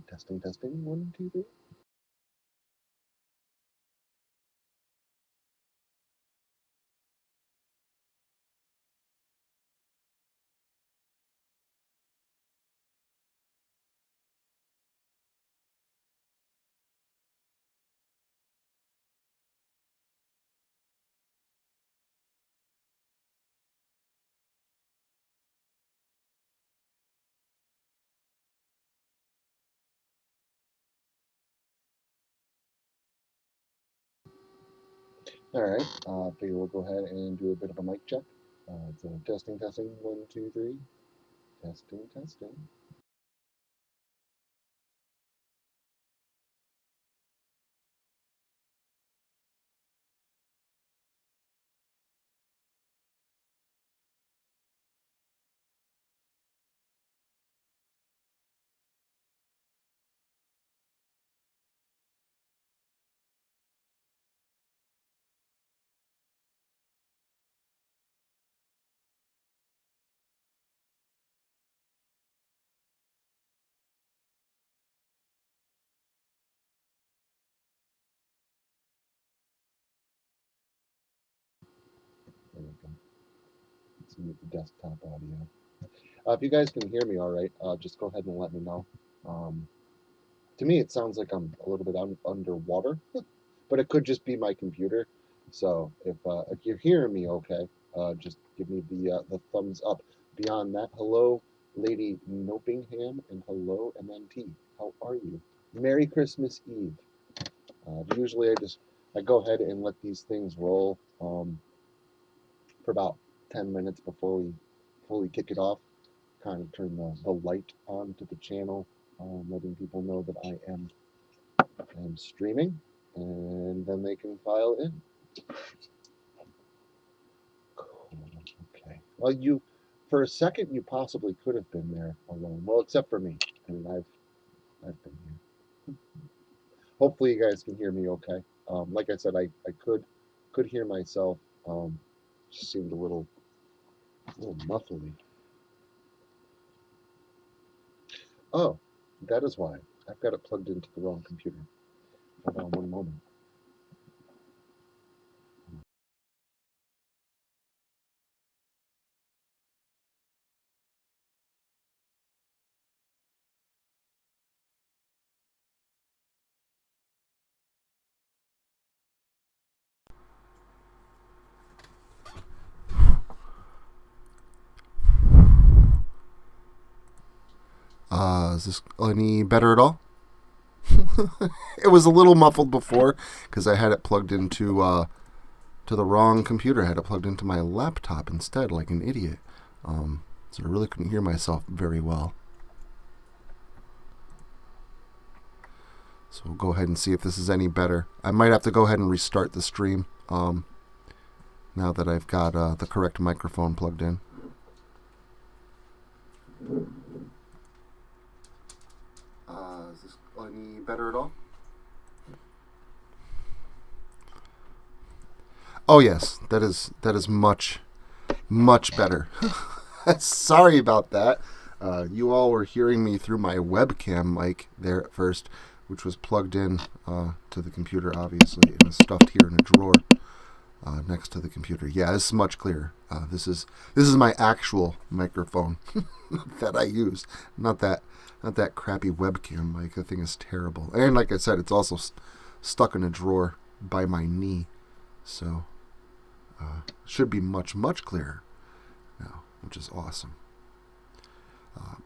Testing, testing, 1, 2, 3. All right, figure we'll go ahead and do a bit of a mic check. So testing, testing, 1, 2, 3. Testing, testing. There we go. Let's mute the desktop audio. If you guys can hear me all right, just go ahead and let me know. Um, to me, it sounds like I'm a little bit underwater, but it could just be my computer. So if you're hearing me okay, just give me the thumbs up. Beyond that, hello, Lady Nopingham, and hello, MNT. How are you? Merry Christmas Eve. Usually I go ahead and let these things roll for about 10 minutes before we fully kick it off. Kind of turn the light on to the channel, letting people know that I am streaming, and then they can file in. Cool. Okay. Well, for a second, you possibly could have been there alone. Well, except for me. I mean, I've been here. Hopefully, you guys can hear me okay. Like I said, I could hear myself. Just seemed a little muffly. Oh, that is why. I've got it plugged into the wrong computer. Hold on one moment. Is this any better at all? It was a little muffled before because I had it plugged into to the wrong computer. I had it plugged into my laptop instead, like an idiot. So I really couldn't hear myself very well. So we'll go ahead and see if this is any better. I might have to go ahead and restart the stream now that I've got the correct microphone plugged in. Is this any better at all? Oh yes, that is much better. Sorry about that. You all were hearing me through my webcam mic there at first, which was plugged in to the computer, obviously, and is stuffed here in a drawer next to the computer. Yeah, this is much clearer. This is my actual microphone that I use, not that crappy webcam mic. That thing is terrible. And like I said, it's also stuck in a drawer by my knee, so should be much clearer now, which is awesome.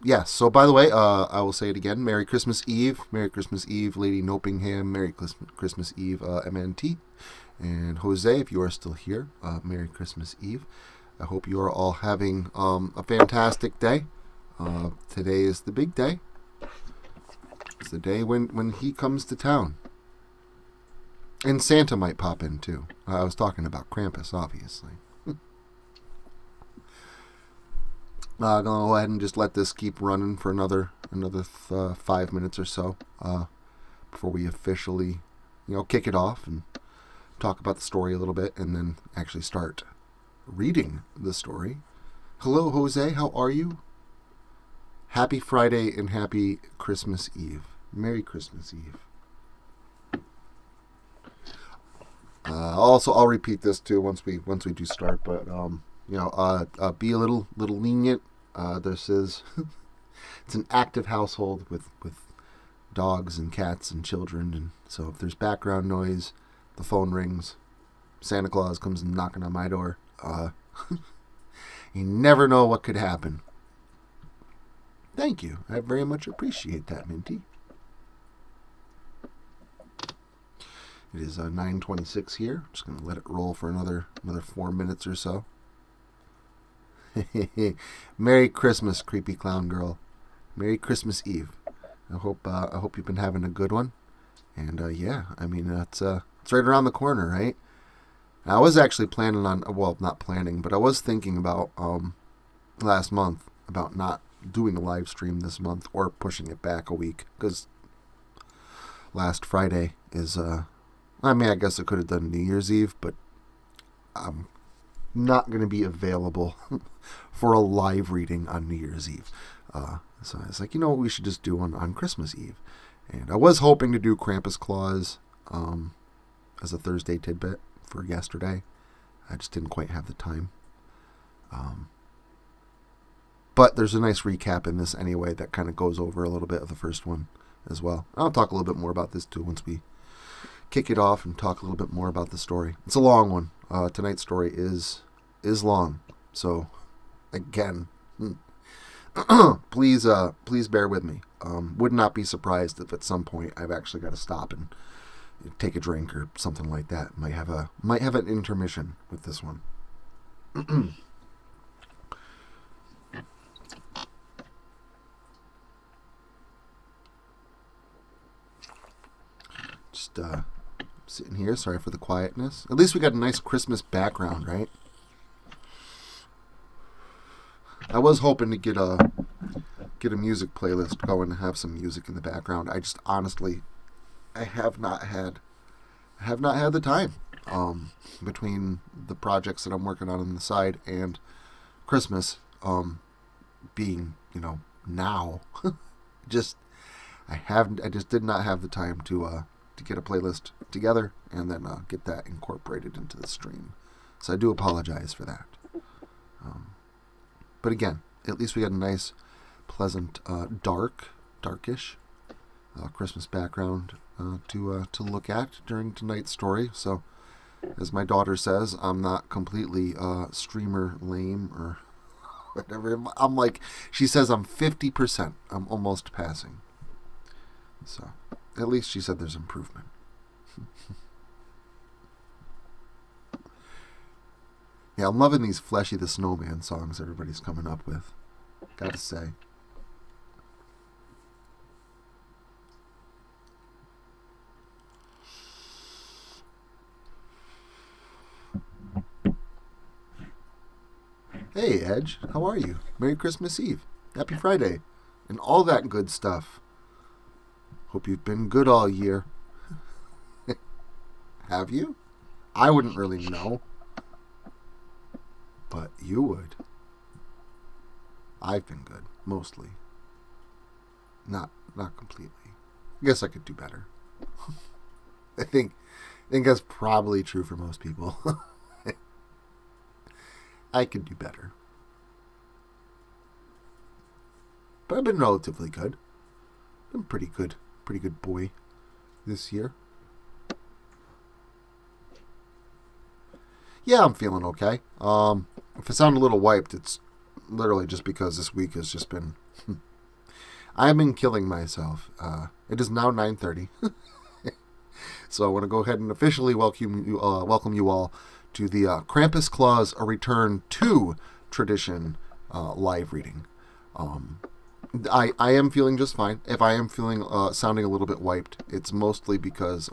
Yes, so by the way, I will say it again. Merry Christmas Eve. Merry Christmas Eve, Lady Nopingham. Merry Christmas Eve, MNT. And Jose, if you are still here, Merry Christmas Eve. I hope you are all having a fantastic day. Today is the big day. It's the day when he comes to town. And Santa might pop in, too. I was talking about Krampus, obviously. I'm going to go ahead and just let this keep running for another 5 minutes or so before we officially, kick it off and talk about the story a little bit and then actually start reading the story. Hello, Jose. How are you? Happy Friday and happy Christmas Eve. Merry Christmas Eve. Also, I'll repeat this too once we do start. But be a little lenient. This is it's an active household with dogs and cats and children, and so if there's background noise, the phone rings, Santa Claus comes knocking on my door. You never know what could happen. Thank you. I very much appreciate that, Minty. It is 9:26 here. I'm just going to let it roll for another 4 minutes or so. Merry Christmas, creepy clown girl. Merry Christmas Eve. I hope you've been having a good one. And it's right around the corner, right? I was actually planning on, well, not planning, but I was thinking about last month about not doing a live stream this month or pushing it back a week, because last Friday is I guess I could have done New Year's Eve, but I'm not going to be available for a live reading on New Year's Eve. So I was like, what we should just do on Christmas Eve. And I was hoping to do Krampus Claus as a Thursday tidbit for yesterday. I just didn't quite have the time. But there's a nice recap in this anyway that kind of goes over a little bit of the first one as well. I'll talk a little bit more about this too once we kick it off and talk a little bit more about the story. It's a long one. Tonight's story is long. So, again, please bear with me. Would not be surprised if at some point I've actually got to stop and take a drink or something like that. Might have an intermission with this one. Just sitting here. Sorry for the quietness. At least we got a nice Christmas background, right? I was hoping to get a music playlist going and have some music in the background. I just honestly, I have not had the time between the projects that I'm working on the side and Christmas being now. I just did not have the time to get a playlist together and then get that incorporated into the stream. So I do apologize for that. But again, at least we got a nice, pleasant, darkish Christmas background to look at during tonight's story. So, as my daughter says, I'm not completely streamer lame or whatever. I'm like, she says I'm 50%. I'm almost passing. So, at least she said there's improvement. Yeah, I'm loving these Fleshy the Snowman songs everybody's coming up with. Gotta say. Hey, Edge. How are you? Merry Christmas Eve. Happy Friday. And all that good stuff. Hope you've been good all year. Have you? I wouldn't really know. But you would. I've been good, mostly. Not completely. I guess I could do better. I think that's probably true for most people. I could do better. But I've been relatively good. Been pretty good boy this year. Yeah, I'm feeling okay. If I sound a little wiped, it's literally just because this week has just been... I've been killing myself. It is now 9:30. So I want to go ahead and officially welcome you all to the Krampus Claus A Return to Tradition live reading. I am feeling just fine. If I am feeling sounding a little bit wiped, it's mostly because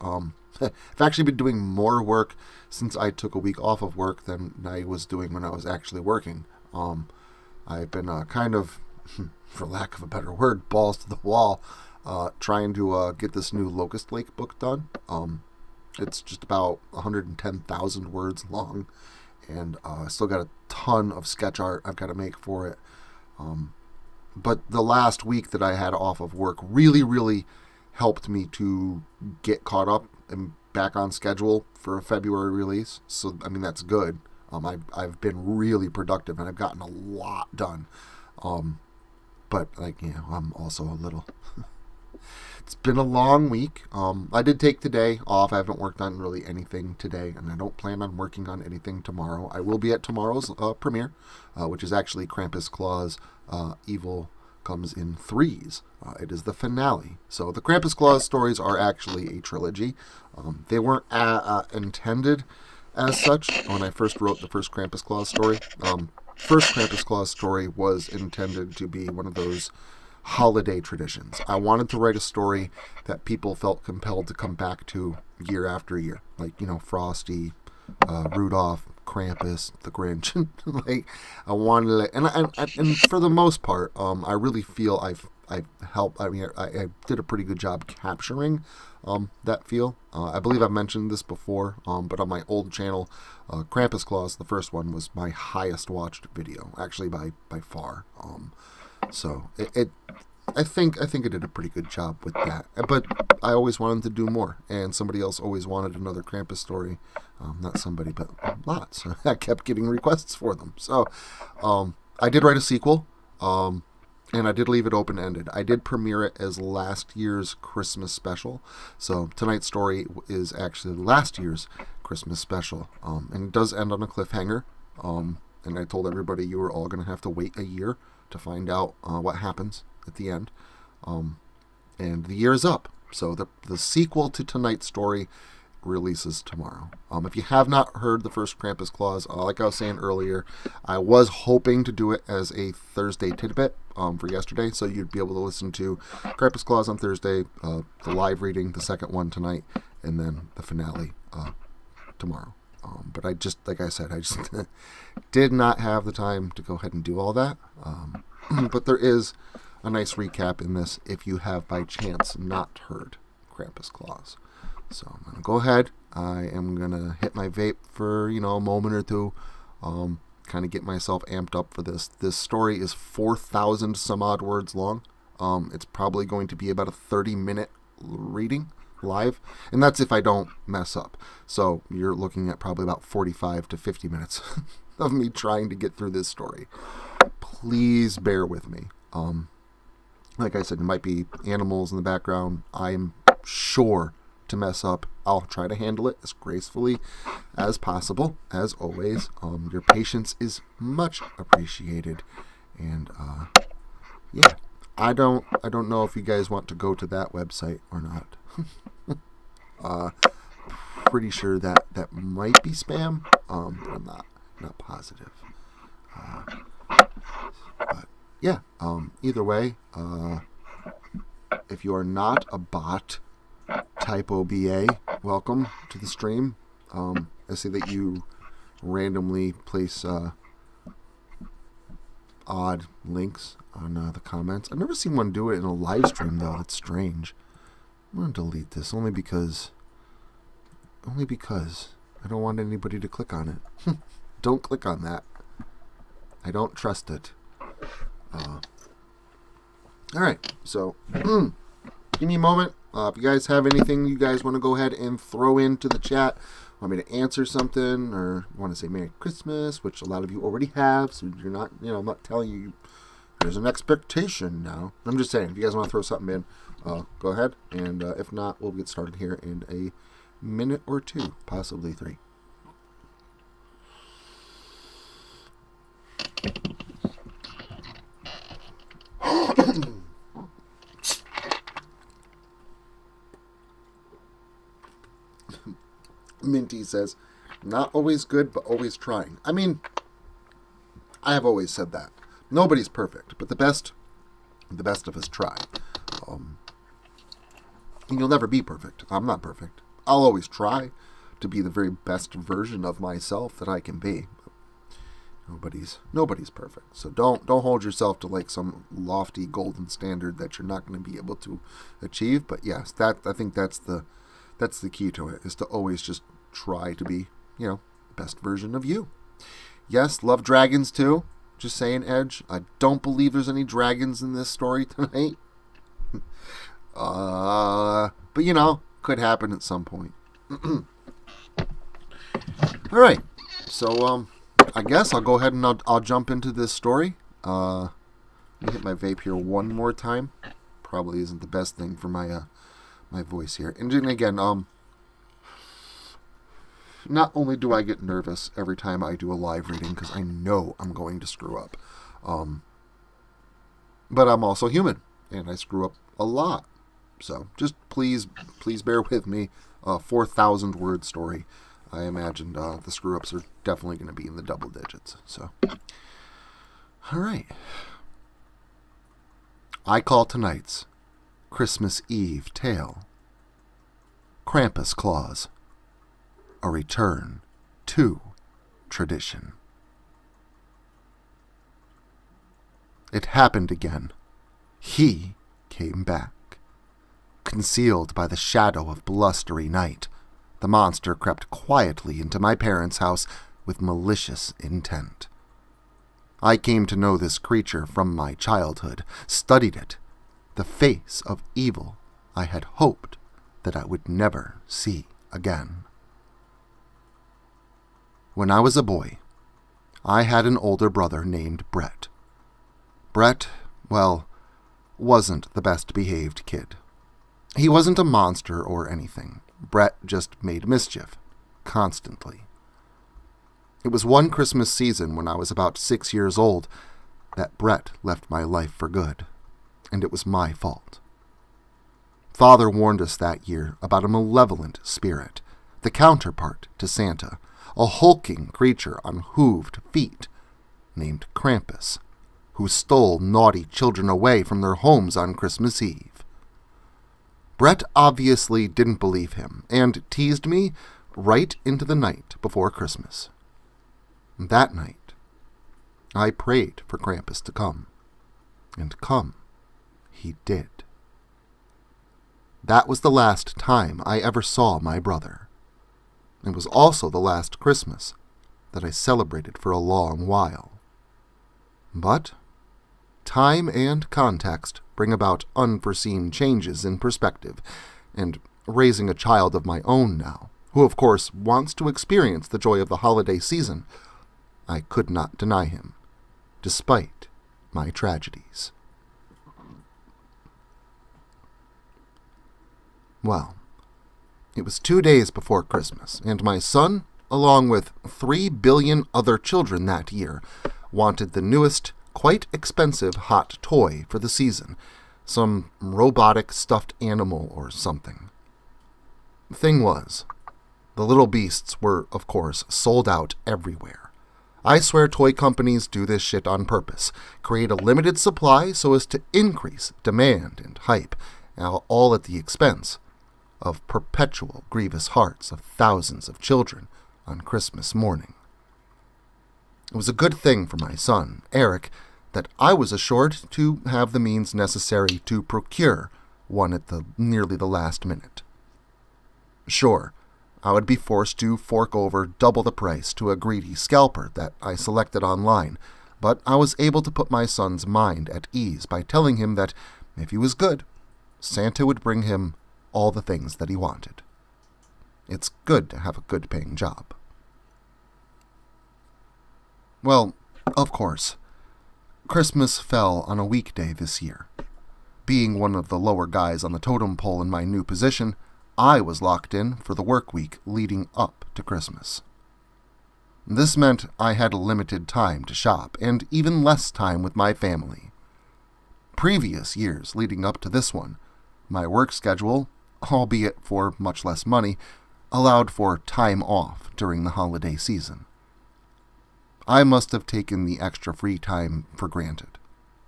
I've actually been doing more work since I took a week off of work than I was doing when I was actually working. I've been kind of, for lack of a better word, balls to the wall, trying to get this new Locust Lake book done. It's just about 110,000 words long, and I still got a ton of sketch art I've got to make for it. but the last week that I had off of work really, really helped me to get caught up and back on schedule for a February release. So, I mean, that's good. I've been really productive and I've gotten a lot done. But, like, you know, I'm also a little... It's been a long week. I did take today off. I haven't worked on really anything today, and I don't plan on working on anything tomorrow. I will be at tomorrow's premiere, which is actually Krampus Claus Evil Comes in Threes. It is the finale. So the Krampus Claus stories are actually a trilogy. They weren't intended as such when I first wrote the first Krampus Claus story. First Krampus Claus story was intended to be one of those holiday traditions. I wanted to write a story that people felt compelled to come back to year after year, like, you know, Frosty, Rudolph, Krampus, the Grinch. Like, I wanted to, and for the most part, I really feel I've helped. I mean, I did a pretty good job capturing that feel. I believe I've mentioned this before, but on my old channel, Krampus Claus, the first one, was my highest watched video, actually by far. So I think I did a pretty good job with that. But I always wanted to do more, and somebody else always wanted another Krampus story. Not somebody, but lots. I kept getting requests for them. So I did write a sequel, and I did leave it open-ended. I did premiere it as last year's Christmas special. So tonight's story is actually last year's Christmas special, and it does end on a cliffhanger. And I told everybody you were all going to have to wait a year to find out what happens at the end. And the year is up. So the sequel to tonight's story releases tomorrow. If you have not heard the first Krampus Claus, like I was saying earlier, I was hoping to do it as a Thursday tidbit for yesterday, so you'd be able to listen to Krampus Claus on Thursday, the live reading, the second one tonight, and then the finale tomorrow. But I just, like I said, I just did not have the time to go ahead and do all that. But there is a nice recap in this if you have by chance not heard Krampus Claus. So I'm going to go ahead. I am going to hit my vape for, you know, a moment or two. Kind of get myself amped up for this. This story is 4,000 some odd words long. It's probably going to be about a 30-minute reading live, and that's if I don't mess up. So you're looking at probably about 45 to 50 minutes of me trying to get through this story. Please bear with me. Like I said, there might be animals in the background. I'm sure to mess up. I'll try to handle it as gracefully as possible, as always. Your patience is much appreciated, and yeah, I don't know if you guys want to go to that website or not. Pretty sure that might be spam, but I'm not positive. But yeah, either way, if you are not a bot, typo BA, welcome to the stream. I see that you randomly place odd links on the comments. I've never seen one do it in a live stream, though. That's strange. I'm going to delete this only because I don't want anybody to click on it. Don't click on that. I don't trust it. Alright, so give me a moment. If you guys have anything you guys want to go ahead and throw into the chat, want me to answer something, or you want to say Merry Christmas, which a lot of you already have, so you're not, you know, I'm not telling you there's an expectation now. I'm just saying, if you guys want to throw something in, go ahead, and if not, we'll get started here in a minute or two, possibly 3. Minty says, not always good, but always trying. I mean, I have always said that. Nobody's perfect, but the best of us try. And you'll never be perfect. I'm not perfect. I'll always try to be the very best version of myself that I can be. But nobody's perfect. So don't hold yourself to like some lofty golden standard that you're not going to be able to achieve. But yes, I think that's the key to it, is to always just try to be, you know, best version of you. Yes, love dragons too. Just saying, Edge. I don't believe there's any dragons in this story tonight. But you know, could happen at some point. All right. So, I guess I'll go ahead and I'll jump into this story. Let me hit my vape here one more time. Probably isn't the best thing for my my voice here. And then again, not only do I get nervous every time I do a live reading because I know I'm going to screw up, but I'm also human and I screw up a lot. So just please bear with me. 4,000 word story. I imagined the screw ups are definitely going to be in the double digits. So, all right. I call tonight's Christmas Eve tale Krampus Claus, a return to tradition. It happened again. He came back. Concealed by the shadow of blustery night, the monster crept quietly into my parents' house with malicious intent. I came to know this creature from my childhood, studied it, the face of evil I had hoped that I would never see again. When I was a boy, I had an older brother named Brett. Brett, well, wasn't the best behaved kid. He wasn't a monster or anything. Brett just made mischief, constantly. It was one Christmas season when I was about 6 years old that Brett left my life for good, and it was my fault. Father warned us that year about a malevolent spirit, the counterpart to Santa, a hulking creature on hooved feet named Krampus, who stole naughty children away from their homes on Christmas Eve. Brett obviously didn't believe him, and teased me right into the night before Christmas. That night, I prayed for Krampus to come, and come he did. That was the last time I ever saw my brother. It was also the last Christmas that I celebrated for a long while. But time and context bring about unforeseen changes in perspective, and raising a child of my own now, who of course wants to experience the joy of the holiday season, I could not deny him, despite my tragedies. Well, it was 2 days before Christmas, and my son, along with 3 billion other children that year, wanted the newest, quite expensive hot toy for the season, some robotic stuffed animal or something. The thing was, the little beasts were, of course, sold out everywhere. I swear toy companies do this shit on purpose, create a limited supply so as to increase demand and hype, all at the expense of perpetual grievous hearts of thousands of children on Christmas morning. It was a good thing for my son, Eric, that I was assured to have the means necessary to procure one at nearly the last minute. Sure, I would be forced to fork over double the price to a greedy scalper that I selected online, but I was able to put my son's mind at ease by telling him that if he was good, Santa would bring him all the things that he wanted. It's good to have a good-paying job. Well, of course, Christmas fell on a weekday this year. Being one of the lower guys on the totem pole in my new position, I was locked in for the work week leading up to Christmas. This meant I had limited time to shop, and even less time with my family. Previous years leading up to this one, my work schedule, albeit for much less money, allowed for time off during the holiday season. I must have taken the extra free time for granted,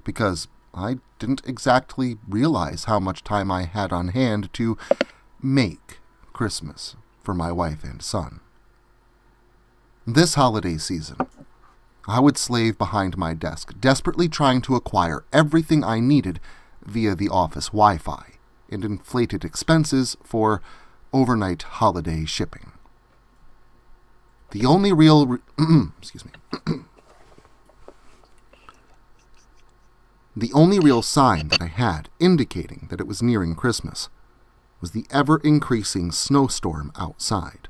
because I didn't exactly realize how much time I had on hand to make Christmas for my wife and son. This holiday season, I would slave behind my desk, desperately trying to acquire everything I needed via the office Wi-Fi and inflated expenses for overnight holiday shipping. The only real excuse me. The only real sign that I had indicating that it was nearing Christmas was the ever-increasing snowstorm outside.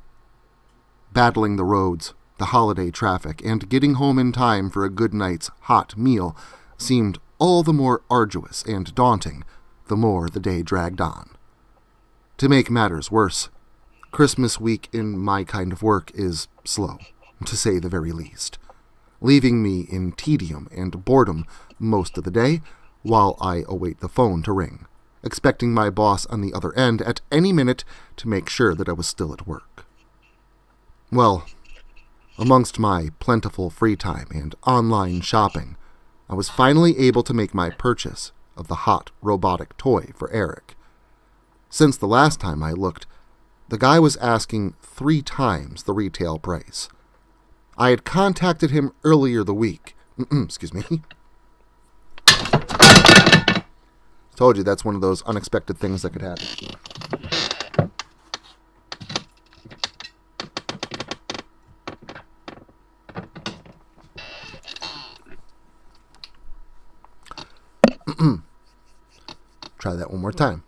Battling the roads, the holiday traffic, and getting home in time for a good night's hot meal seemed all the more arduous and daunting the more the day dragged on. To make matters worse, Christmas week in my kind of work is slow, to say the very least, leaving me in tedium and boredom most of the day while I await the phone to ring, expecting my boss on the other end at any minute to make sure that I was still at work. Well, amongst my plentiful free time and online shopping, I was finally able to make my purchase of the hot robotic toy for Eric. Since the last time I looked, the guy was asking 3 times the retail price. I had contacted him earlier the week. Excuse me. Told you that's one of those unexpected things that could happen. Try that one more time.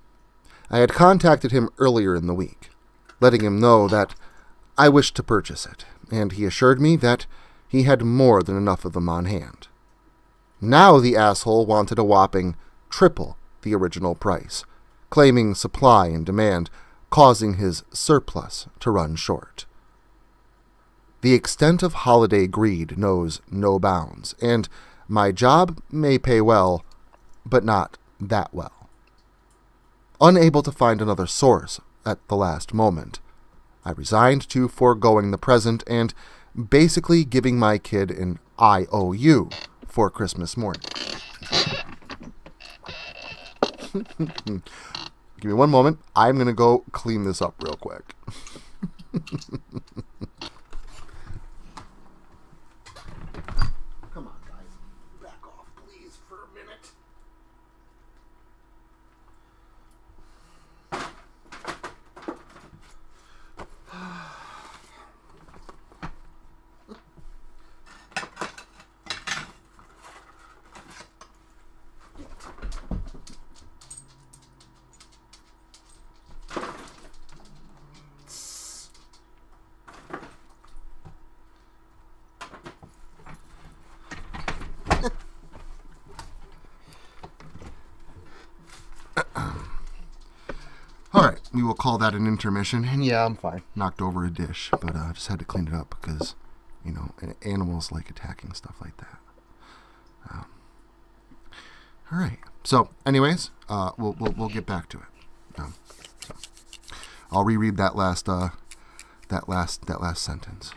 I had contacted him earlier in the week, letting him know that I wished to purchase it, and he assured me that he had more than enough of them on hand. Now the asshole wanted a whopping triple the original price, claiming supply and demand, causing his surplus to run short. The extent of holiday greed knows no bounds, and my job may pay well, but not that well. Unable to find another source at the last moment, I resigned to foregoing the present and basically giving my kid an IOU for Christmas morning. Give me one moment. I'm going to go clean this up real quick. Come on, guys. Back off, please, for a minute. Alright, we will call that an intermission. And yeah, I'm fine. Knocked over a dish, but I just had to clean it up because, animals like attacking stuff like that. Alright, so anyways, we'll get back to it. So I'll reread that last sentence.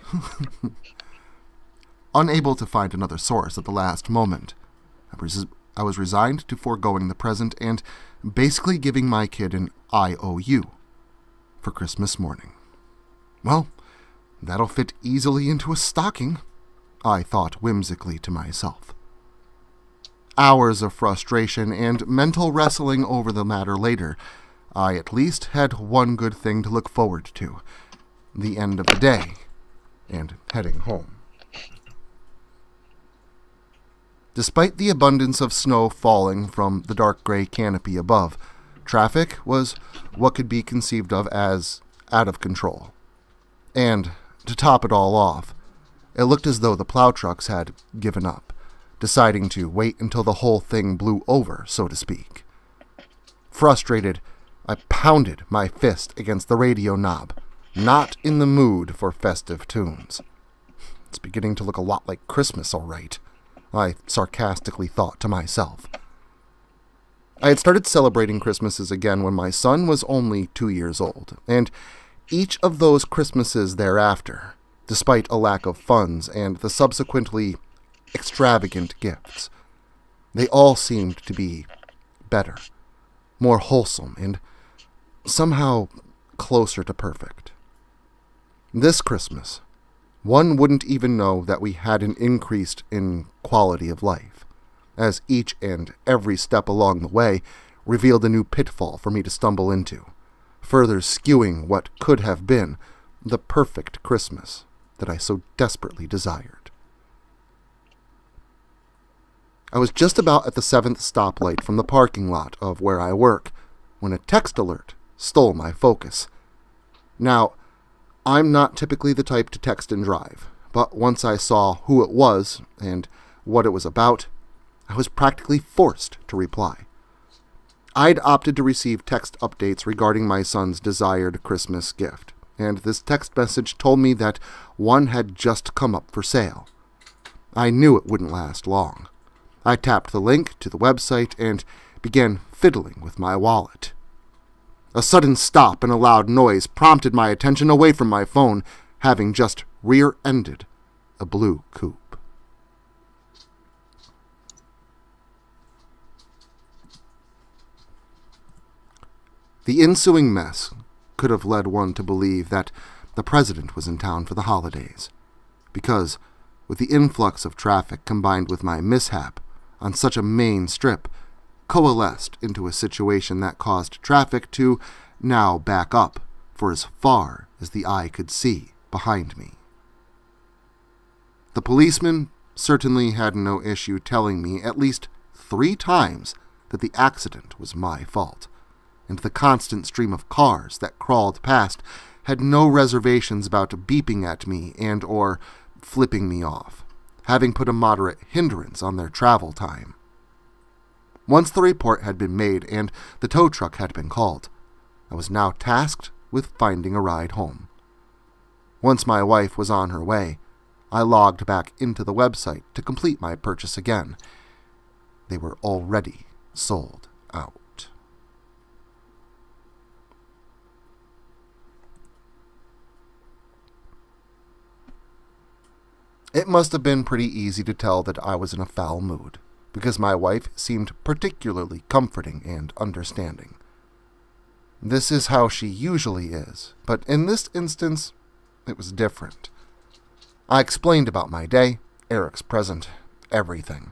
Unable to find another source at the last moment, I was resigned to foregoing the present and basically giving my kid an IOU for Christmas morning. Well, that'll fit easily into a stocking, I thought whimsically to myself. Hours of frustration and mental wrestling over the matter later, I at least had one good thing to look forward to: the end of the day and heading home. Despite the abundance of snow falling from the dark gray canopy above, traffic was what could be conceived of as out of control. And, to top it all off, it looked as though the plow trucks had given up, deciding to wait until the whole thing blew over, so to speak. Frustrated, I pounded my fist against the radio knob, not in the mood for festive tunes. It's beginning to look a lot like Christmas, all right, I sarcastically thought to myself. I had started celebrating Christmases again when my son was only 2 years old, and each of those Christmases thereafter, despite a lack of funds and the subsequently extravagant gifts, they all seemed to be better, more wholesome, and somehow closer to perfect. This Christmas, one wouldn't even know that we had an increase in quality of life, as each and every step along the way revealed a new pitfall for me to stumble into, further skewing what could have been the perfect Christmas that I so desperately desired. I was just about at the 7th stoplight from the parking lot of where I work when a text alert stole my focus. Now, I'm not typically the type to text and drive, but once I saw who it was and what it was about, I was practically forced to reply. I'd opted to receive text updates regarding my son's desired Christmas gift, and this text message told me that one had just come up for sale. I knew it wouldn't last long. I tapped the link to the website and began fiddling with my wallet. A sudden stop and a loud noise prompted my attention away from my phone, having just rear-ended a blue coupe. The ensuing mess could have led one to believe that the president was in town for the holidays, because with the influx of traffic combined with my mishap on such a main strip, coalesced into a situation that caused traffic to now back up for as far as the eye could see behind me. The policeman certainly had no issue telling me at least 3 times that the accident was my fault, and the constant stream of cars that crawled past had no reservations about beeping at me and or flipping me off, having put a moderate hindrance on their travel time. Once the report had been made and the tow truck had been called, I was now tasked with finding a ride home. Once my wife was on her way, I logged back into the website to complete my purchase again. They were already sold out. It must have been pretty easy to tell that I was in a foul mood, because my wife seemed particularly comforting and understanding. This is how she usually is, but in this instance, it was different. I explained about my day, Eric's present, everything.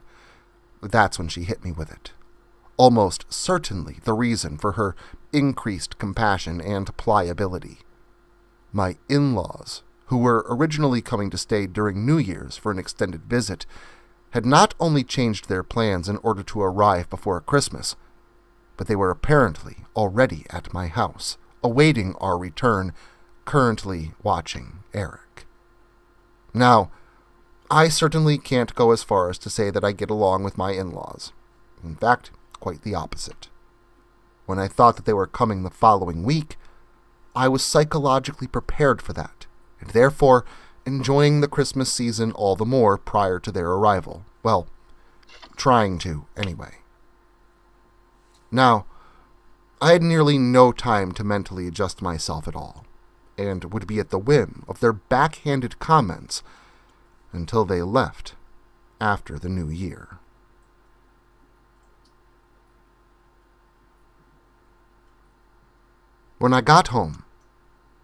That's when she hit me with it. Almost certainly the reason for her increased compassion and pliability. My in-laws, who were originally coming to stay during New Year's for an extended visit, had not only changed their plans in order to arrive before Christmas, but they were apparently already at my house, awaiting our return, currently watching Eric. Now, I certainly can't go as far as to say that I get along with my in-laws. In fact, quite the opposite. When I thought that they were coming the following week, I was psychologically prepared for that, and therefore enjoying the Christmas season all the more prior to their arrival. Well, trying to, anyway. Now, I had nearly no time to mentally adjust myself at all, and would be at the whim of their backhanded comments until they left after the new year. When I got home,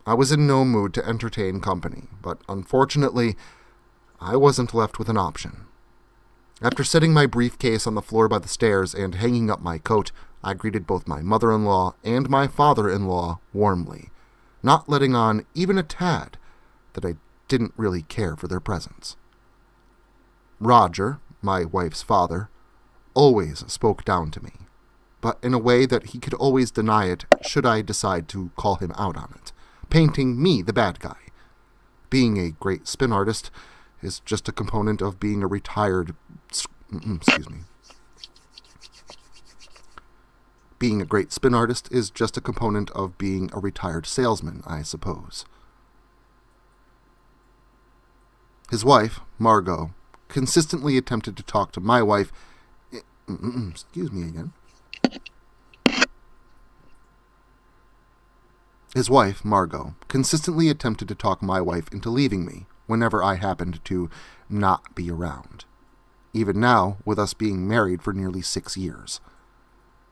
I was in no mood to entertain company, but unfortunately, I wasn't left with an option. After setting my briefcase on the floor by the stairs and hanging up my coat, I greeted both my mother-in-law and my father-in-law warmly, not letting on even a tad that I didn't really care for their presence. Roger, my wife's father, always spoke down to me, but in a way that he could always deny it should I decide to call him out on it, painting me the bad guy. Being a great spin artist is just a component of being a retired... Being a great spin artist is just a component of being a retired salesman, I suppose. His wife, Margot, consistently attempted to talk to my wife... Excuse me again. His wife, Margot, consistently attempted to talk my wife into leaving me whenever I happened to not be around. Even now, with us being married for nearly 6 years.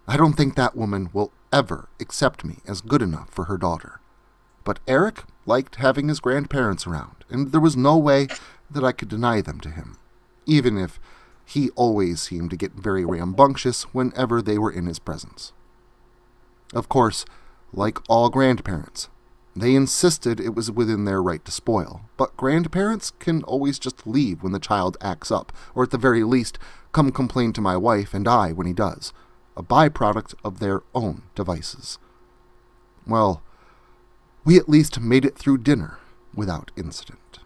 I don't think that woman will ever accept me as good enough for her daughter. But Eric liked having his grandparents around, and there was no way that I could deny them to him, even if he always seemed to get very rambunctious whenever they were in his presence. Of course, like all grandparents, they insisted it was within their right to spoil, but grandparents can always just leave when the child acts up, or at the very least, come complain to my wife and I when he does, a byproduct of their own devices. Well, we at least made it through dinner without incident.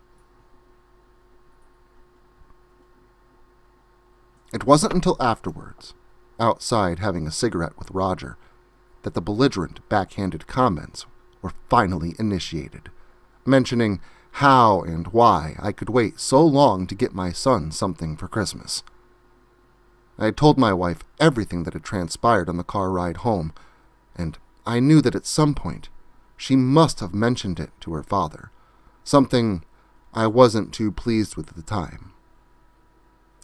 It wasn't until afterwards, outside having a cigarette with Roger, that the belligerent backhanded comments were finally initiated, mentioning how and why I could wait so long to get my son something for Christmas. I had told my wife everything that had transpired on the car ride home, and I knew that at some point she must have mentioned it to her father, something I wasn't too pleased with at the time.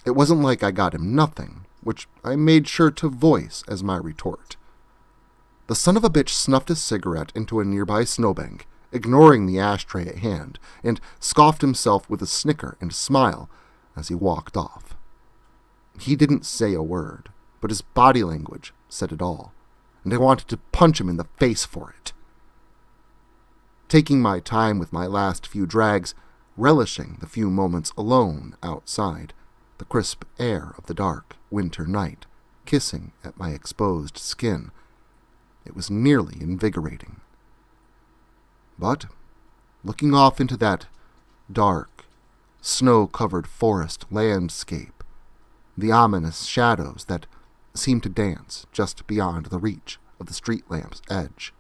It wasn't like I got him nothing, which I made sure to voice as my retort. The son of a bitch snuffed his cigarette into a nearby snowbank, ignoring the ashtray at hand, and scoffed himself with a snicker and smile as he walked off. He didn't say a word, but his body language said it all, and I wanted to punch him in the face for it. Taking my time with my last few drags, relishing the few moments alone outside, the crisp air of the dark winter night, kissing at my exposed skin, it was nearly invigorating. But, looking off into that dark, snow-covered forest landscape, the ominous shadows that seemed to dance just beyond the reach of the street lamp's edge,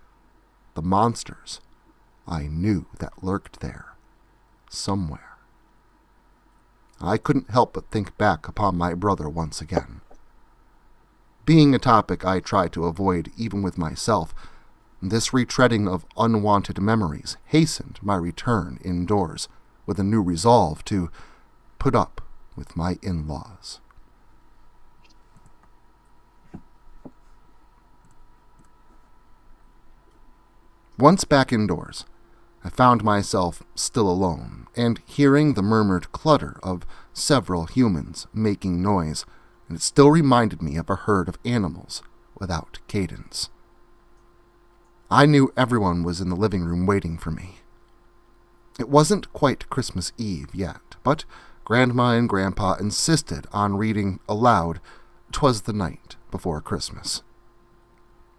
the monsters I knew that lurked there, somewhere. I couldn't help but think back upon my brother once again. Being a topic I try to avoid even with myself, this retreading of unwanted memories hastened my return indoors with a new resolve to put up with my in-laws. Once back indoors, I found myself still alone, and hearing the murmured clutter of several humans making noise, and it still reminded me of a herd of animals without cadence. I knew everyone was in the living room waiting for me. It wasn't quite Christmas Eve yet, but Grandma and Grandpa insisted on reading aloud "'Twas the Night Before Christmas."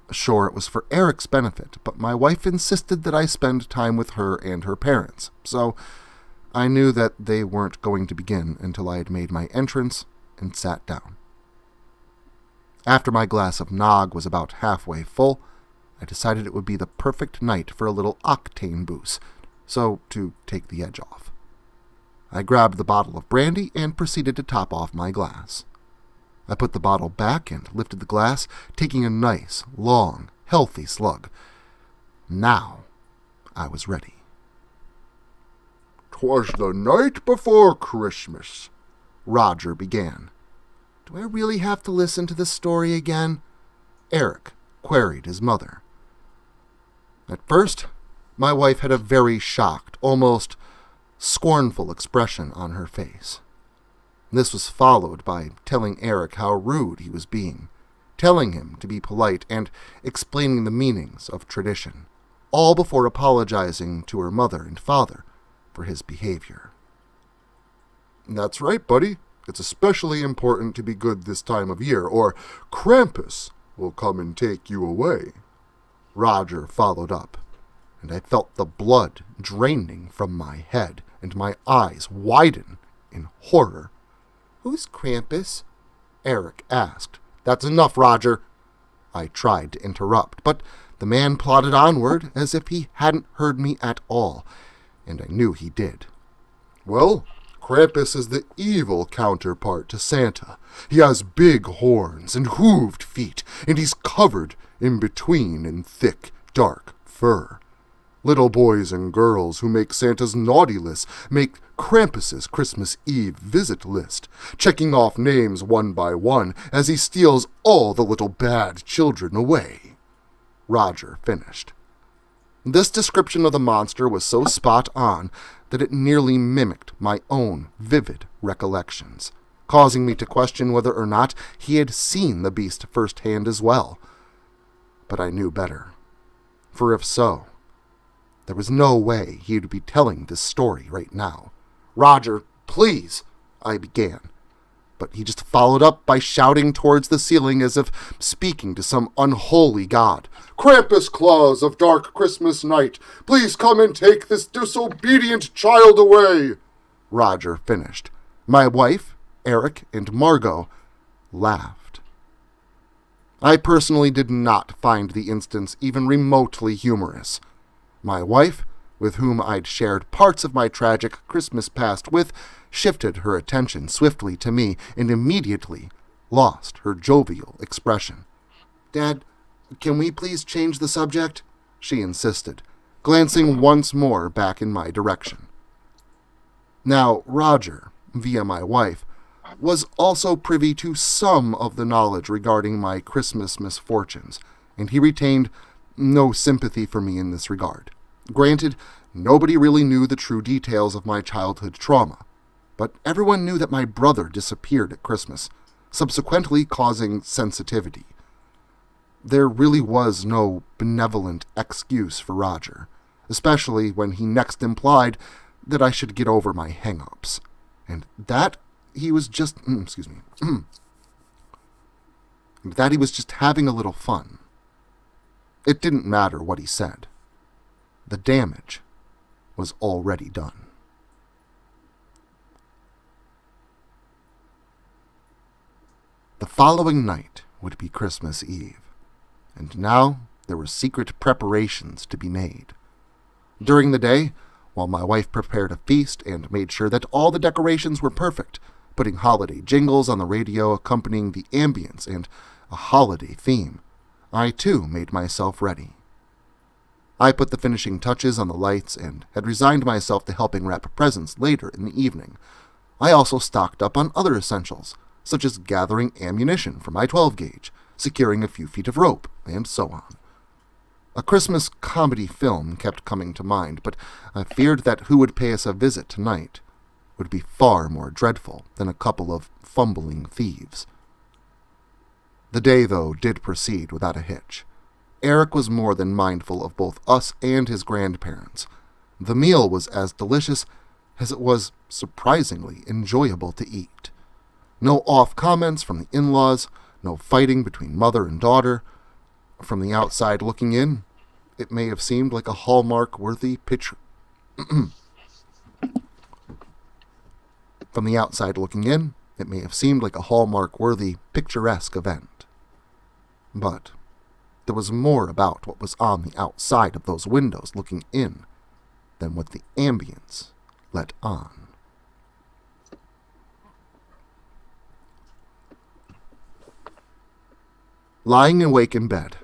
Sure, it was for Eric's benefit, but my wife insisted that I spend time with her and her parents, so I knew that they weren't going to begin until I had made my entrance and sat down. After my glass of nog was about halfway full, I decided it would be the perfect night for a little octane boost, so to take the edge off. I grabbed the bottle of brandy and proceeded to top off my glass. I put the bottle back and lifted the glass, taking a nice, long, healthy slug. Now I was ready. "'Twas the night before Christmas," Roger began. "Do I really have to listen to this story again?" Eric queried his mother. At first, my wife had a very shocked, almost scornful expression on her face. This was followed by telling Eric how rude he was being, telling him to be polite, and explaining the meanings of tradition, all before apologizing to her mother and father for his behavior. "That's right, buddy. It's especially important to be good this time of year, or Krampus will come and take you away," Roger followed up, and I felt the blood draining from my head and my eyes widen in horror. "Who's Krampus?" Eric asked. "That's enough, Roger." I tried to interrupt, but the man plodded onward as if he hadn't heard me at all, and I knew he did. "Well, Krampus is the evil counterpart to Santa. He has big horns and hooved feet, and he's covered in between in thick, dark fur. Little boys and girls who make Santa's naughty list make Krampus's Christmas Eve visit list, checking off names one by one as he steals all the little bad children away," Roger finished. This description of the monster was so spot on that it nearly mimicked my own vivid recollections, causing me to question whether or not he had seen the beast firsthand as well. But I knew better, for if so, there was no way he would be telling this story right now. "Roger, please," I began. but he just followed up by shouting towards the ceiling as if speaking to some unholy god. "Krampus Claus of dark Christmas night, please come and take this disobedient child away," Roger finished. My wife, Eric, and Margot laughed. I personally did not find the instance even remotely humorous. My wife, with whom I'd shared parts of my tragic Christmas past with, shifted her attention swiftly to me and immediately lost her jovial expression. "Dad, can we please change the subject?" she insisted, glancing once more back in my direction. Now, Roger, via my wife, was also privy to some of the knowledge regarding my Christmas misfortunes, and he retained no sympathy for me in this regard. Granted, nobody really knew the true details of my childhood trauma, but everyone knew that my brother disappeared at Christmas, subsequently causing sensitivity. There really was no benevolent excuse for Roger, especially when he next implied that I should get over my hang-ups, and that he was just, that he was just having a little fun. It didn't matter what he said. The damage was already done. The following night would be Christmas Eve, and now there were secret preparations to be made. During the day, while my wife prepared a feast and made sure that all the decorations were perfect, putting holiday jingles on the radio accompanying the ambience and a holiday theme, I too made myself ready. I put the finishing touches on the lights and had resigned myself to helping wrap presents later in the evening. I also stocked up on other essentials, such as gathering ammunition for my 12-gauge, securing a few feet of rope, and so on. A Christmas comedy film kept coming to mind, but I feared that who would pay us a visit tonight would be far more dreadful than a couple of fumbling thieves. The day, though, did proceed without a hitch. Eric was more than mindful of both us and his grandparents. The meal was as delicious as it was surprisingly enjoyable to eat. No off comments from the in-laws, no fighting between mother and daughter. From the outside looking in, it may have seemed like a Hallmark-worthy picture. From the outside looking in, it may have seemed like a Hallmark-worthy, picturesque event. But there was more about what was on the outside of those windows looking in than what the ambience let on. Lying awake in bed,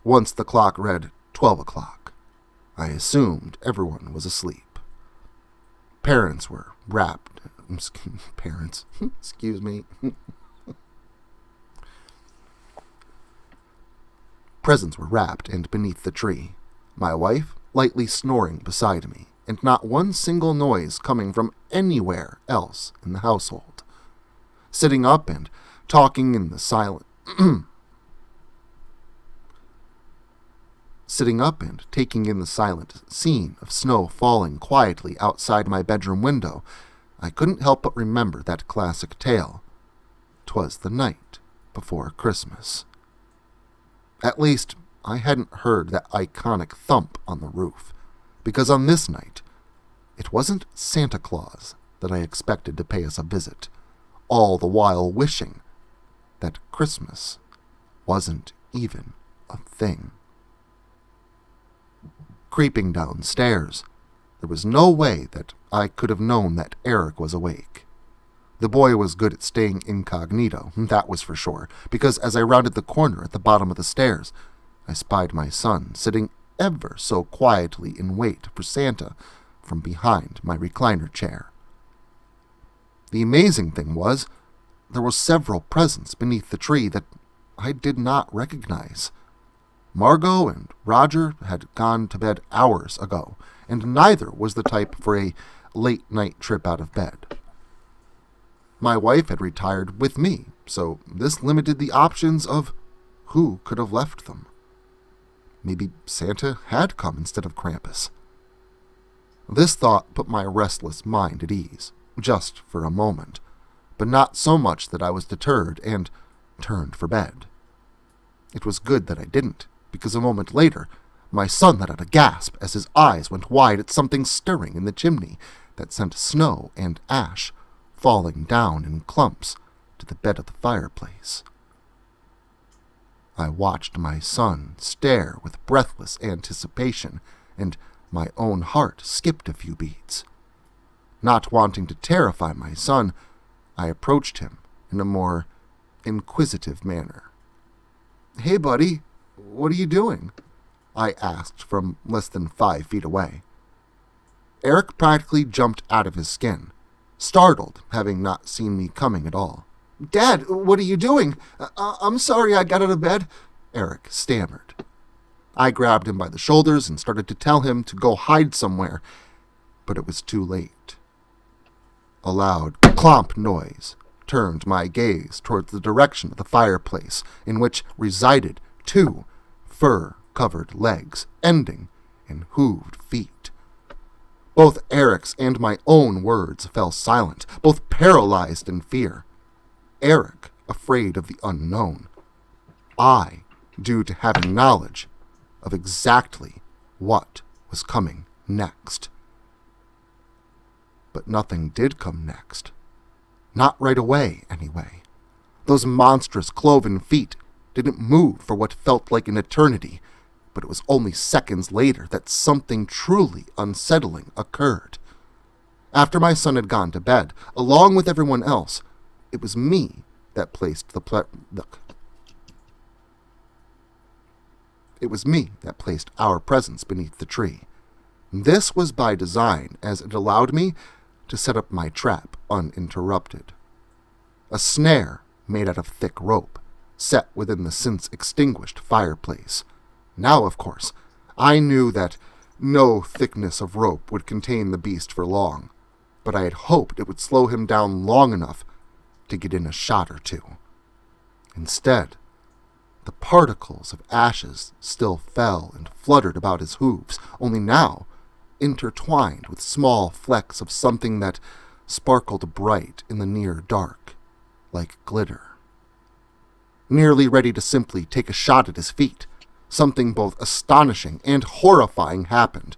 once the clock read 12 o'clock, I assumed everyone was asleep. Parents were wrapped. Parents, excuse me. Presents were wrapped and beneath the tree, my wife lightly snoring beside me, and not one single noise coming from anywhere else in the household. Sitting up and talking in the silent... Sitting up and taking in the silent scene of snow falling quietly outside my bedroom window, I couldn't help but remember that classic tale. 'Twas the night before Christmas. At least, I hadn't heard that iconic thump on the roof, because on this night, it wasn't Santa Claus that I expected to pay us a visit, all the while wishing that Christmas wasn't even a thing. Creeping downstairs, there was no way that I could have known that Eric was awake. The boy was good at staying incognito, that was for sure, because as I rounded the corner at the bottom of the stairs, I spied my son sitting ever so quietly in wait for Santa from behind my recliner chair. The amazing thing was, there were several presents beneath the tree that I did not recognize. Margot and Roger had gone to bed hours ago, and neither was the type for a late-night trip out of bed. My wife had retired with me, so this limited the options of who could have left them. Maybe Santa had come instead of Krampus. This thought put my restless mind at ease, just for a moment, but not so much that I was deterred and turned for bed. It was good that I didn't, because a moment later, my son let out a gasp as his eyes went wide at something stirring in the chimney that sent snow and ash falling down in clumps to the bed of the fireplace. I watched my son stare with breathless anticipation, and my own heart skipped a few beats. Not wanting to terrify my son, I approached him in a more inquisitive manner. "Hey, buddy, what are you doing?" I asked from less than 5 feet away. Eric practically jumped out of his skin, startled, having not seen me coming at all. "Dad, what are you doing? I'm sorry I got out of bed," Eric stammered. I grabbed him by the shoulders and started to tell him to go hide somewhere, but it was too late. A loud clomp noise turned my gaze towards the direction of the fireplace, in which resided 2 fur-covered legs, ending in hooved feet. Both Eric's and my own words fell silent, both paralyzed in fear. Eric, afraid of the unknown. I, due to having knowledge of exactly what was coming next. But nothing did come next. Not right away, anyway. Those monstrous cloven feet didn't move for what felt like an eternity, but it was only seconds later that something truly unsettling occurred. After my son had gone to bed, along with everyone else, it was me that placed our presents beneath the tree. This was by design, as it allowed me to set up my trap uninterrupted. A snare made out of thick rope, set within the since extinguished fireplace. Now, of course, I knew that no thickness of rope would contain the beast for long, but I had hoped it would slow him down long enough to get in a shot or two. Instead, the particles of ashes still fell and fluttered about his hooves, only now intertwined with small flecks of something that sparkled bright in the near dark, like glitter. Nearly ready to simply take a shot at his feet, something both astonishing and horrifying happened.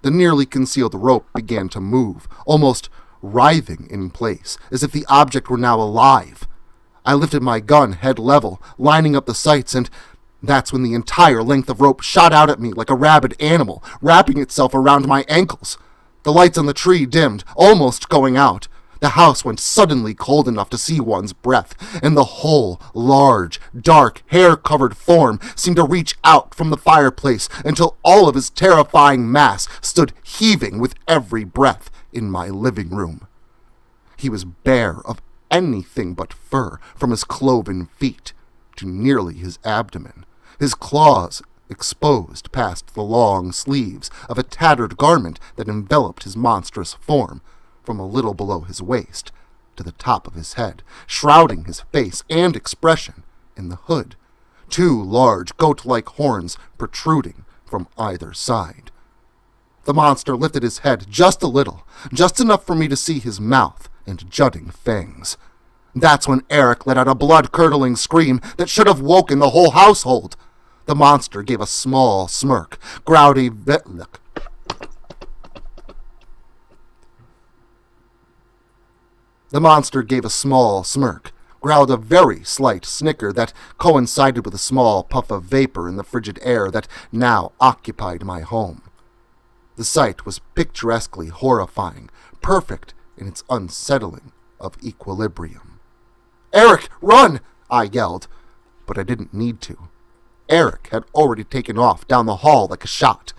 The nearly concealed rope began to move, almost writhing in place, as if the object were now alive. I lifted my gun head level, lining up the sights, and that's when the entire length of rope shot out at me like a rabid animal, wrapping itself around my ankles. The lights on the tree dimmed, almost going out. The house went suddenly cold enough to see one's breath, and the whole large, dark, hair-covered form seemed to reach out from the fireplace until all of his terrifying mass stood heaving with every breath in my living room. He was bare of anything but fur, from his cloven feet to nearly his abdomen, his claws exposed past the long sleeves of a tattered garment that enveloped his monstrous form, from a little below his waist to the top of his head, shrouding his face and expression in the hood, 2 large goat-like horns protruding from either side. The monster lifted his head just a little, just enough for me to see his mouth and jutting fangs. That's when Eric let out a blood-curdling scream that should have woken the whole household. The monster gave a small smirk, growled a growled a very slight snicker that coincided with a small puff of vapor in the frigid air that now occupied my home. The sight was picturesquely horrifying, perfect in its unsettling of equilibrium. "Eric, run!" I yelled, but I didn't need to. Eric had already taken off down the hall like a shot.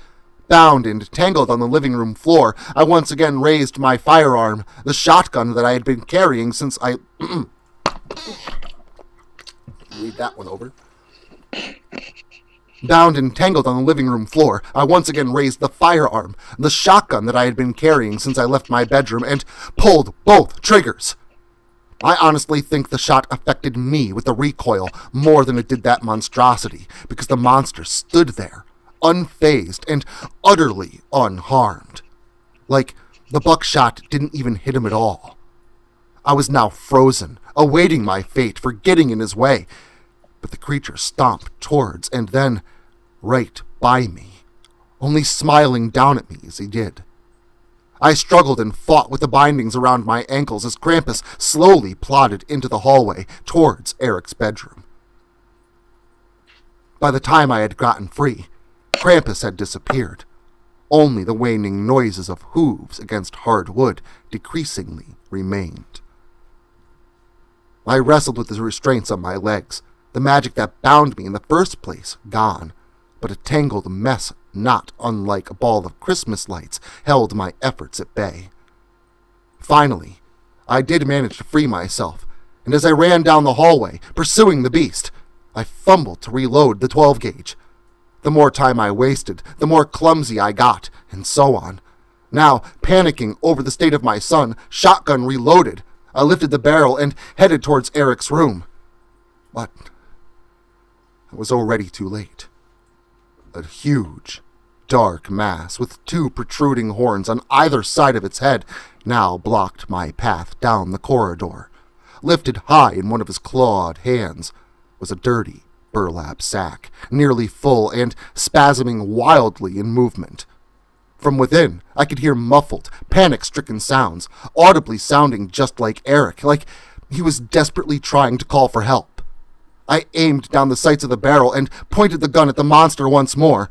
Bound and tangled on the living room floor, I once again raised my firearm, the shotgun that I had been carrying since I... Read that one over. Bound and tangled on the living room floor, I once again raised the firearm, the shotgun that I had been carrying since I left my bedroom, and pulled both triggers. I honestly think the shot affected me with the recoil more than it did that monstrosity, because the monster stood there, unfazed and utterly unharmed. Like the buckshot didn't even hit him at all. I was now frozen, awaiting my fate for getting in his way. But the creature stomped towards and then right by me, only smiling down at me as he did. I struggled and fought with the bindings around my ankles as Krampus slowly plodded into the hallway towards Eric's bedroom. By the time I had gotten free, Krampus had disappeared. Only the waning noises of hooves against hard wood decreasingly remained. I wrestled with the restraints on my legs, the magic that bound me in the first place gone, but a tangled mess not unlike a ball of Christmas lights held my efforts at bay. Finally, I did manage to free myself, and as I ran down the hallway, pursuing the beast, I fumbled to reload the 12-gauge. The more time I wasted, the more clumsy I got, and so on. Now, panicking over the state of my son, shotgun reloaded, I lifted the barrel and headed towards Eric's room. But I was already too late. A huge, dark mass with 2 protruding horns on either side of its head now blocked my path down the corridor. Lifted high in one of his clawed hands was a dirty burlap sack, nearly full and spasming wildly in movement. From within, I could hear muffled, panic-stricken sounds, audibly sounding just like Eric, like he was desperately trying to call for help. I aimed down the sights of the barrel and pointed the gun at the monster once more.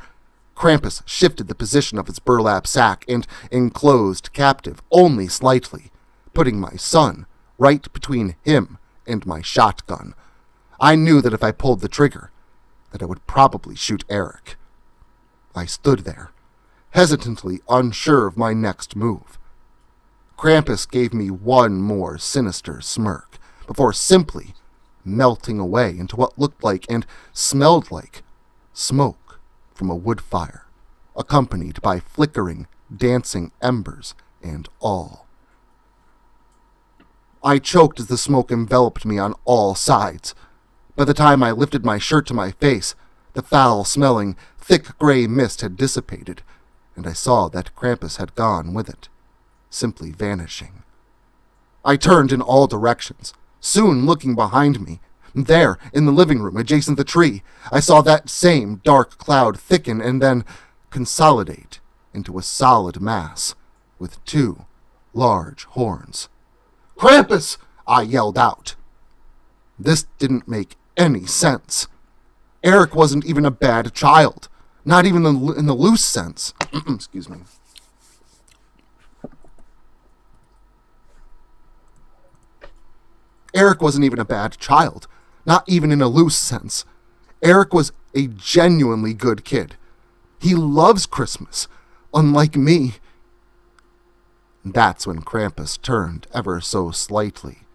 Krampus shifted the position of its burlap sack and enclosed captive only slightly, putting my son right between him and my shotgun. I knew that if I pulled the trigger, that I would probably shoot Eric. I stood there, hesitantly unsure of my next move. Krampus gave me one more sinister smirk before simply melting away into what looked like and smelled like smoke from a wood fire, accompanied by flickering, dancing embers and all. I choked as the smoke enveloped me on all sides. By the time I lifted my shirt to my face, the foul-smelling, thick gray mist had dissipated, and I saw that Krampus had gone with it, simply vanishing. I turned in all directions, soon looking behind me. There, in the living room adjacent the tree, I saw that same dark cloud thicken and then consolidate into a solid mass with 2 large horns. "Krampus!" I yelled out. This didn't make any sense. Eric wasn't even a bad child, not even in the loose sense. Excuse me. Eric wasn't even a bad child, not even in a loose sense. Eric was a genuinely good kid. He loves Christmas, unlike me. That's when Krampus turned ever so slightly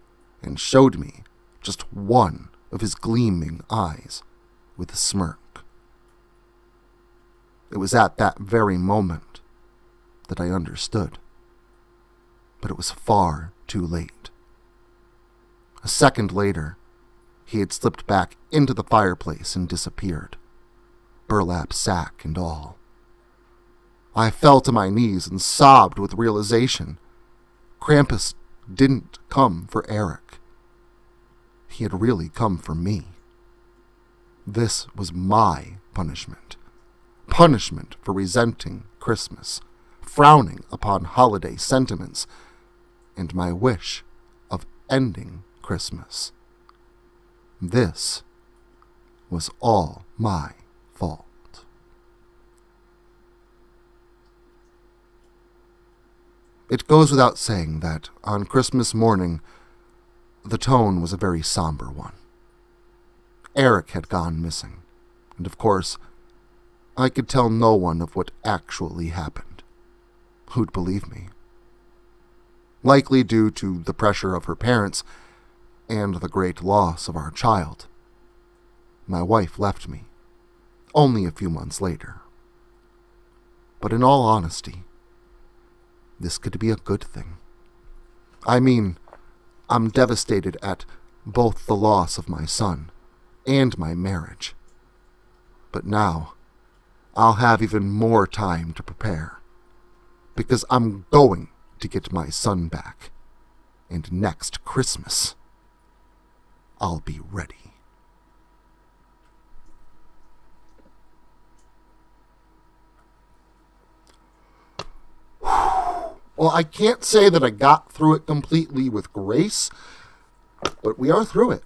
and showed me just one of his gleaming eyes with a smirk. It was at that very moment that I understood, but it was far too late. A second later, he had slipped back into the fireplace and disappeared, burlap sack and all. I fell to my knees and sobbed with realization. Krampus didn't come for Eric. He had really come for me. This was my punishment. Punishment for resenting Christmas, frowning upon holiday sentiments, and my wish of ending Christmas. This was all my fault. It goes without saying that on Christmas morning, the tone was a very somber one. Eric had gone missing, and of course, I could tell no one of what actually happened. Who'd believe me? Likely due to the pressure of her parents and the great loss of our child. My wife left me, only a few months later. But in all honesty, this could be a good thing. I mean, I'm devastated at both the loss of my son and my marriage. But now, I'll have even more time to prepare, because I'm going to get my son back. And next Christmas, I'll be ready. Well, I can't say that I got through it completely with grace, but we are through it.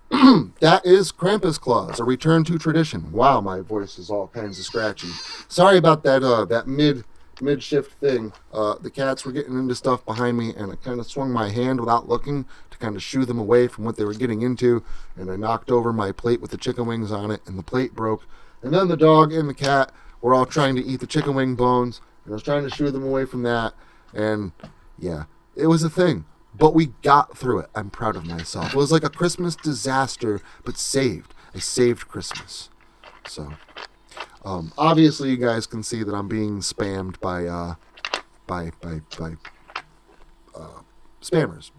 That is Krampus Claus, A Return to Tradition. Wow, my voice is all kinds of scratchy. Sorry about that that mid-shift thing. The cats were getting into stuff behind me, and I kind of swung my hand without looking to kind of shoo them away from what they were getting into, and I knocked over my plate with the chicken wings on it, and the plate broke. And then the dog and the cat were all trying to eat the chicken wing bones, and I was trying to shoo them away from that, and yeah, it was a thing. But we got through it. I'm proud of myself. It was like a Christmas disaster, but saved. I saved Christmas. So, obviously, you guys can see that I'm being spammed by spammers.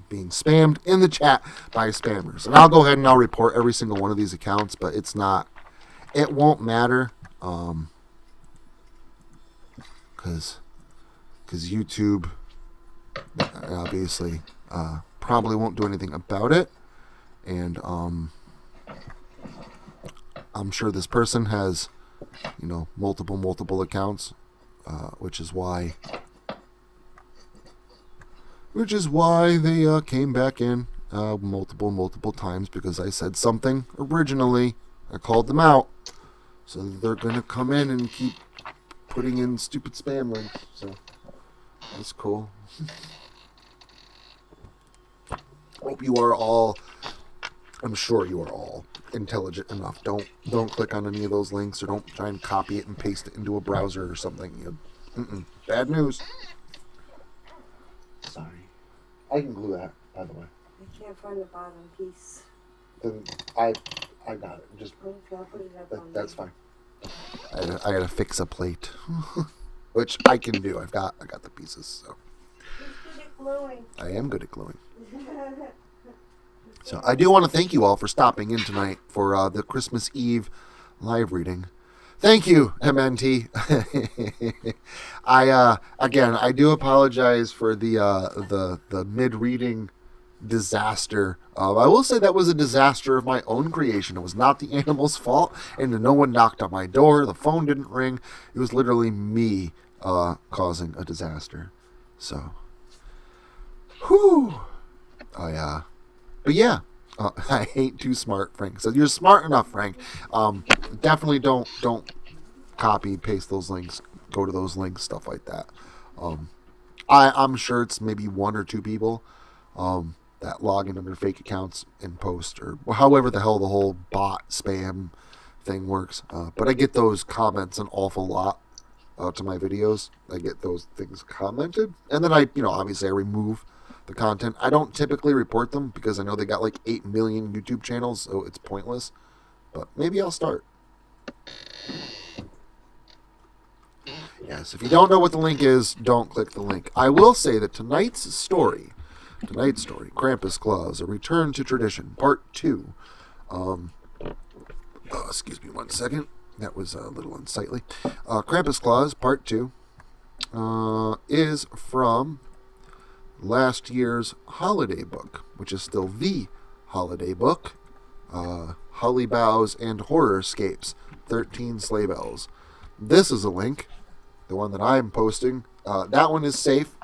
Being spammed in the chat by spammers. And I'll go ahead and I'll report every single one of these accounts, but it won't matter. Because YouTube obviously probably won't do anything about it, and I'm sure this person has multiple accounts, which is why they came back in multiple times, because I said something originally. I called them out, so they're gonna come in and keep putting in stupid spam links. So that's cool. Hope you are all, I'm sure you are all intelligent enough. Don't click on any of those links, or don't try and copy it and paste it into a browser or something. Bad news. Sorry. I can glue that, by the way. I can't find the bottom piece. Then I got it. Just Put it up that's fine. I gotta fix a plate. Which I can do. I got the pieces. So Who's good at gluing? I am good at gluing. So I do want to thank you all for stopping in tonight for the Christmas Eve live reading. Thank you, MNT. I do apologize for the mid reading disaster. I will say that was a disaster of my own creation. It was not the animal's fault, and no one knocked on my door. The phone didn't ring. It was literally me causing a disaster. So, whew. But yeah, I ain't too smart, Frank. So you're smart enough, Frank. Definitely don't copy, paste those links, go to those links, stuff like that. I'm sure it's maybe one or two people that log in under fake accounts and post, or however the hell the whole bot spam thing works. But I get those comments an awful lot to my videos. I get those things commented, and then obviously I remove the content. I don't typically report them because I know they got like 8 million YouTube channels, so it's pointless. But maybe I'll start. Yes, if you don't know what the link is, don't click the link. I will say that tonight's story, Krampus Claus, A Return to Tradition, Part 2. Excuse me one second. That was a little unsightly. Krampus Claus, Part 2, is from last year's holiday book, which is still the holiday book, Holly Boughs and Horrorscapes, 13 Sleigh Bells. This is a link, the one that I'm posting. That one is safe.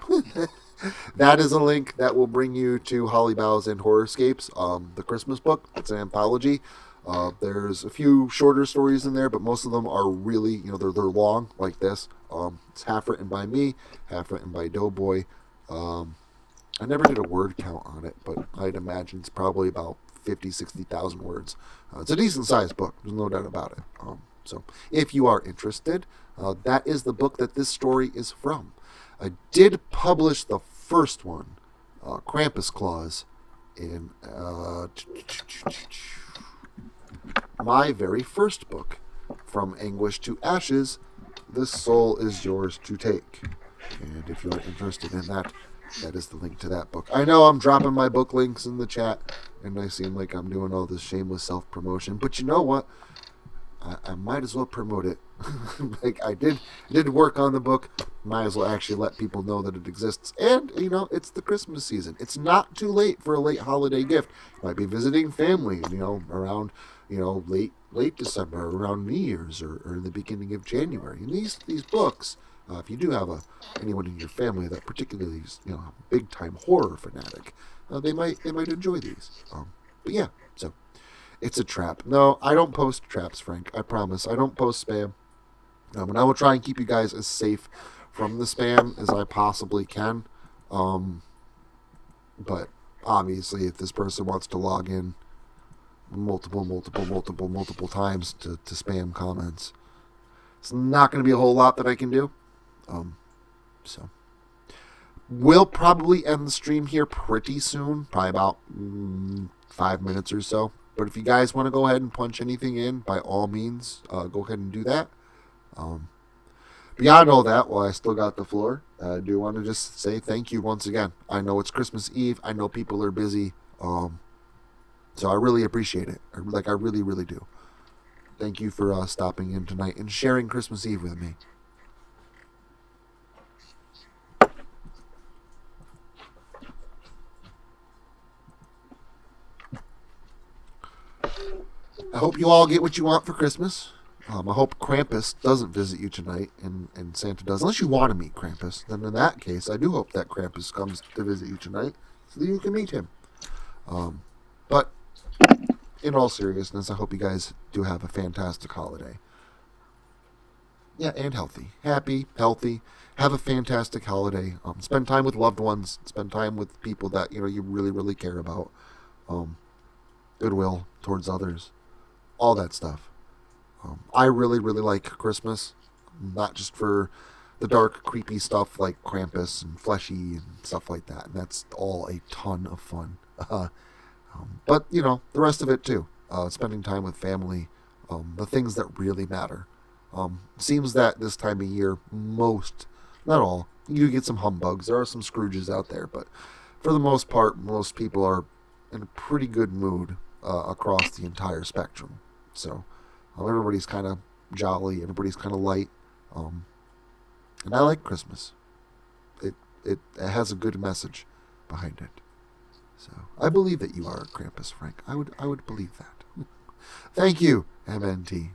That is a link that will bring you to Holly Boughs and Horrorscapes, the Christmas book. It's an anthology. There's a few shorter stories in there, but most of them are really, they're long, like this. It's half written by me, half written by Doughboy. I never did a word count on it, but I'd imagine it's probably about 50, 60,000 words. It's a decent-sized book. There's no doubt about it. So if you are interested, that is the book that this story is from. I did publish the first one, Krampus Claus, in my very first book, From Anguish to Ashes, This Soul is Yours to Take. And if you're interested in that, that is the link to that book. I know I'm dropping my book links in the chat, and I seem like I'm doing all this shameless self-promotion, but you know what? I might as well promote it. Like I did work on the book. Might as well actually let people know that it exists. And it's the Christmas season. It's not too late for a late holiday gift. You might be visiting family, around late December, around New Year's, or the beginning of January. And these books, if you do have anyone in your family that particularly is a big time horror fanatic, they might enjoy these. But yeah, so. It's a trap. No, I don't post traps, Frank. I promise. I don't post spam. And I will try and keep you guys as safe from the spam as I possibly can. But obviously, if this person wants to log in multiple times to spam comments, it's not going to be a whole lot that I can do. So we'll probably end the stream here pretty soon, probably about 5 minutes or so. But if you guys want to go ahead and punch anything in, by all means, go ahead and do that. Beyond all that, while I still got the floor, I do want to just say thank you once again. I know it's Christmas Eve. I know people are busy. So I really appreciate it. I really, really do. Thank you for stopping in tonight and sharing Christmas Eve with me. I hope you all get what you want for Christmas. I hope Krampus doesn't visit you tonight, and Santa does. Unless you want to meet Krampus, then in that case, I do hope that Krampus comes to visit you tonight, so that you can meet him. But in all seriousness, I hope you guys do have a fantastic holiday. Yeah, and healthy. Happy, healthy. Have a fantastic holiday. Spend time with loved ones. Spend time with people that you really, really care about. Goodwill towards others. All that stuff. I really, really like Christmas. Not just for the dark, creepy stuff like Krampus and Fleshy and stuff like that. And that's all a ton of fun. But, the rest of it too. Spending time with family. The things that really matter. Seems that this time of year, not all, you do get some humbugs. There are some Scrooges out there. But for the most part, most people are in a pretty good mood across the entire spectrum. So everybody's kind of jolly, everybody's kind of light, and I like Christmas. It has a good message behind it. So I believe that you are a Krampus, Frank. I would believe that. Thank you, MNT.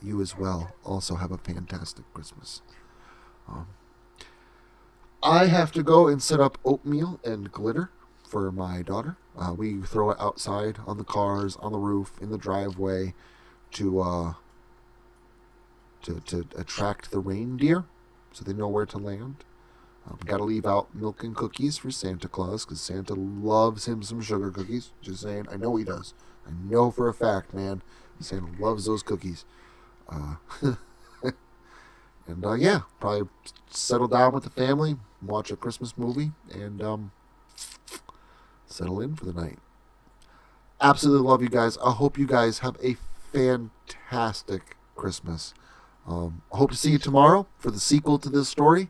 You as well. Also have a fantastic Christmas. I have to go and set up oatmeal and glitter for my daughter. We throw it outside on the cars, on the roof, in the driveway to attract the reindeer so they know where to land. Got to leave out milk and cookies for Santa Claus because Santa loves him some sugar cookies. Just saying. I know he does. I know for a fact, man. Santa loves those cookies. And yeah, probably settle down with the family, watch a Christmas movie, and settle in for the night. Absolutely love you guys. I hope you guys have a fantastic Christmas. I hope to see you tomorrow for the sequel to this story.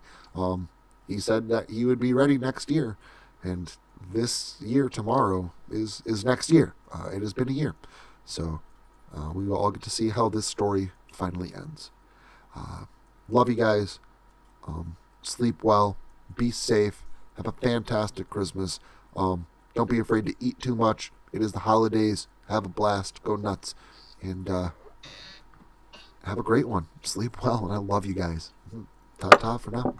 He said that he would be ready next year, and this year tomorrow is next year. It has been a year, so we will all get to see how this story finally ends. Love you guys. Sleep well. Be safe. Have a fantastic Christmas. Don't be afraid to eat too much. It is the holidays. Have a blast. Go nuts. And have a great one. Sleep well. And I love you guys. Ta-ta for now.